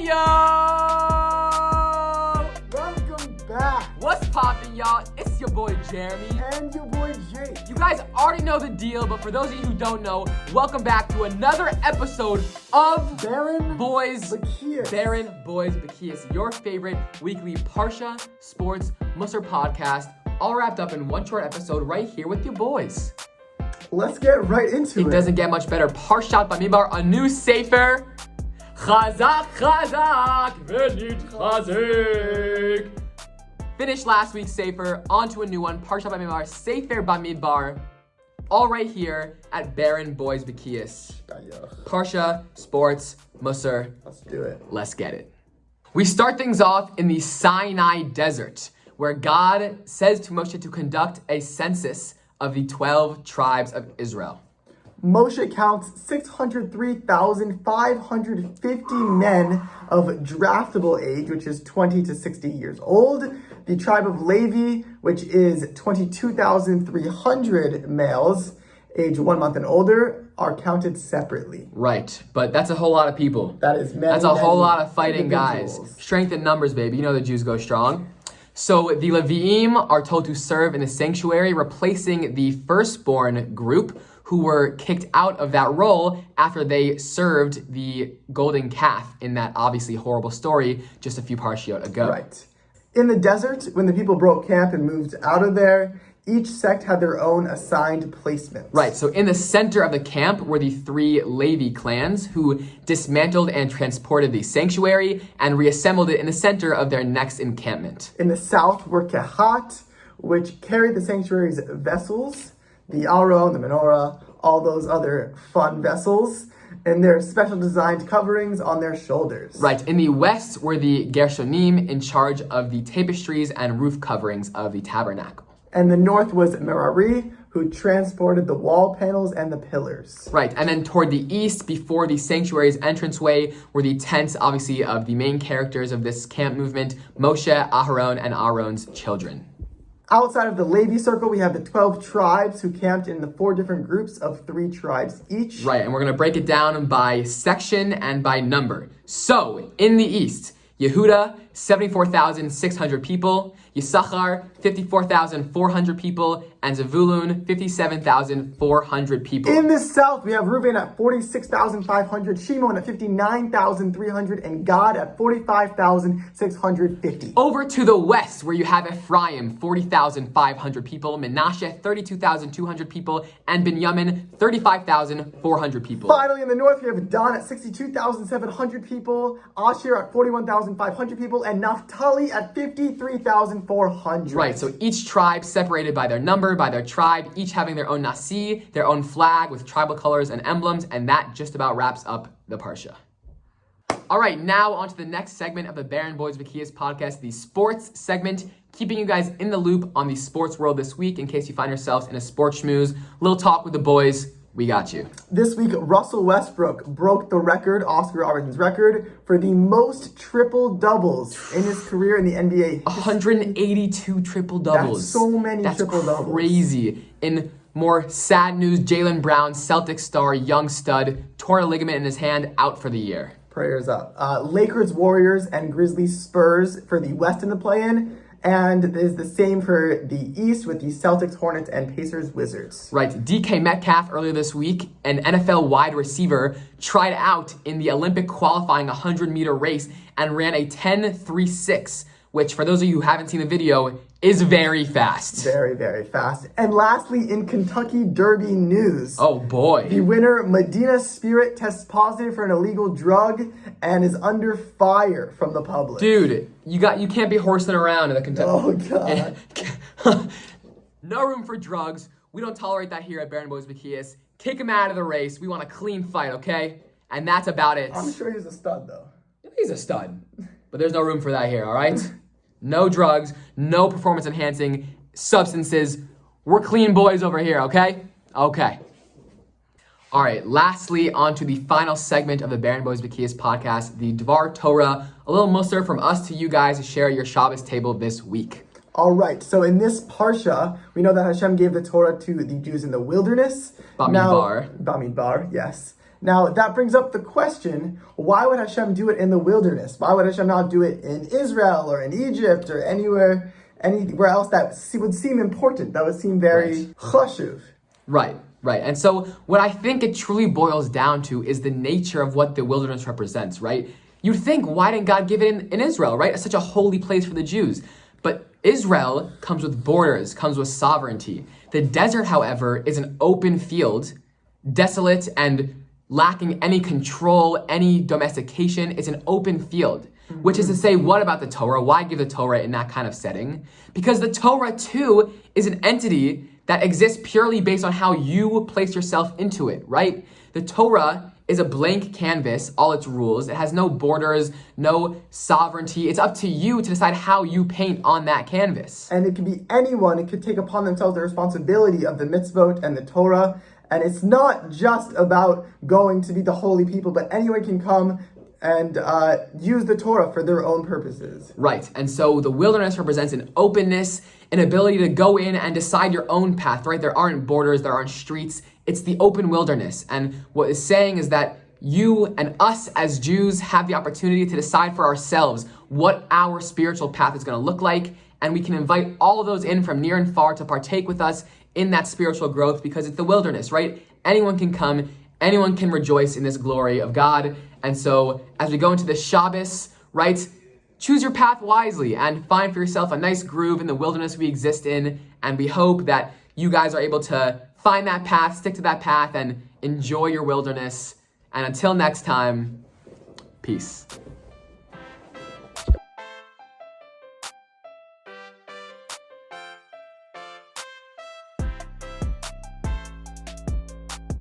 Hey yo! Welcome back! What's poppin', y'all? It's your boy Jeremy. And your boy Jake. You guys already know the deal, but for those of you who don't know, welcome back to another episode of Beren Boys Bekius. Beren, Bois, Bekius, your favorite weekly Parsha, sports, Mussar podcast, all wrapped up in one short episode right here with your boys. Let's get right into it. It doesn't get much better. Parshat Bamidbar, a new sefer. Chazak, chazak, venit chazik. Finished last week's sefer, on to a new one. Parshat Bamidbar, Sefer Bamidbar. All right here at Beren, Bois, Bekius. Parsha, sports, Mussar. Let's do it. Let's get it. We start things off in the Sinai desert, where God says to Moshe to conduct a census of the 12 tribes of Israel. Moshe counts 603,550 men of draftable age, which is 20 to 60 years old. The tribe of Levi, which is 22,300 males, age 1 month and older, are counted separately. Right, but that's a whole lot of people. That is many, That's a whole lot of fighting individuals. guys. Strength in numbers, baby. You know the Jews go strong. So the Levi'im are told to serve in the sanctuary, replacing the firstborn group who were kicked out of that role after they served the golden calf in that obviously horrible story just a few parshiot ago. Right. In the desert, when the people broke camp and moved out of there, each sect had their own assigned placements. Right, so in the center of the camp were the 3 Levi clans who dismantled and transported the sanctuary and reassembled it in the center of their next encampment. In the south were Kehat, which carried the sanctuary's vessels, the Aron, the menorah, all those other fun vessels, and their special designed coverings on their shoulders. Right, in the west were the Gershonim in charge of the tapestries and roof coverings of the tabernacle. And the north was Merari, who transported the wall panels and the pillars. Right, and then toward the east, before the sanctuary's entranceway, were the tents, obviously, of the main characters of this camp movement, Moshe, Aharon, and Aaron's children. Outside of the Levi circle, we have the 12 tribes who camped in the 4 different groups of 3 tribes each. Right, and we're going to break it down by section and by number. So, in the east, Yehuda, 74,600 people, Yisachar, 54,400 people, and Zevulun, 57,400 people. In the south, we have Reuben at 46,500, Shimon at 59,300, and Gad at 45,650. Over to the west, where you have Ephraim, 40,500 people, Menashe, 32,200 people, and Binyamin, 35,400 people. Finally, in the north, we have Dan at 62,700 people, Asher at 41,500 people, and Naphtali at 53,400. Right, so each tribe separated by their number, by their tribe, each having their own nasi, their own flag with tribal colors and emblems, and that just about wraps up the Parsha. All right, now on to the next segment of the Beren Bois Bekius podcast, the sports segment, keeping you guys in the loop on the sports world this week in case you find yourselves in a sports schmooze. Little talk with the boys. We got you. This week, Russell Westbrook broke the record, Oscar Robertson's record, for the most triple-doubles in his career in the NBA. 182 triple-doubles. That's so many triple-doubles. That's crazy. In more sad news, Jaylen Brown, Celtics star, young stud, tore a ligament in his hand, out for the year. Prayers up. Lakers, Warriors, and Grizzlies, Spurs for the West in the play-in. And it is the same for the East with the Celtics, Hornets, and Pacers, Wizards. Right. DK Metcalf earlier this week, an NFL wide receiver, tried out in the Olympic qualifying 100-meter race and ran a 10.36, which for those of you who haven't seen the video, is very fast. Very, very fast. And lastly, in Kentucky Derby news. Oh boy. The winner, Medina Spirit, tests positive for an illegal drug and is under fire from the public. Dude, you can't be horsing around in the Kentucky. Oh God. No room for drugs. We don't tolerate that here at Beren Bois Bekius. Kick him out of the race. We want a clean fight, okay? And that's about it. I'm sure he's a stud though. He's a stud. But there's no room for that here, all right? No drugs, no performance-enhancing substances. We're clean boys over here, okay? Okay. All right, lastly, on to the final segment of the Beren Bois Bekius podcast, the Dvar Torah, a little mussar from us to you guys to share your Shabbos table this week. All right, so in this Parsha, we know that Hashem gave the Torah to the Jews in the wilderness. Bamidbar. Bamidbar, yes. Now, that brings up the question, why would Hashem do it in the wilderness? Why would Hashem not do it in Israel or in Egypt or anywhere else that would seem important, that would seem very chashuv? Right. And so what I think it truly boils down to is the nature of what the wilderness represents, right? You'd think, why didn't God give it in Israel, right? It's such a holy place for the Jews. But Israel comes with borders, comes with sovereignty. The desert, however, is an open field, desolate and lacking any control, any domestication. It's an open field, which is to say, what about the Torah? Why give the Torah in that kind of setting? Because the Torah, too, is an entity that exists purely based on how you place yourself into it, right? The Torah is a blank canvas, all its rules. It has no borders, no sovereignty. It's up to you to decide how you paint on that canvas. And it could be anyone. It could take upon themselves the responsibility of the mitzvot and the Torah. And it's not just about going to be the holy people, but anyone can come and use the Torah for their own purposes. Right, and so the wilderness represents an openness, an ability to go in and decide your own path, right? There aren't borders, there aren't streets. It's the open wilderness. And what it's saying is that you and us as Jews have the opportunity to decide for ourselves what our spiritual path is going to look like. And we can invite all of those in from near and far to partake with us in that spiritual growth because it's the wilderness, right? Anyone can come, anyone can rejoice in this glory of God. And so as we go into this Shabbos, right, choose your path wisely and find for yourself a nice groove in the wilderness we exist in. And we hope that you guys are able to find that path, stick to that path, and enjoy your wilderness. And until next time, peace.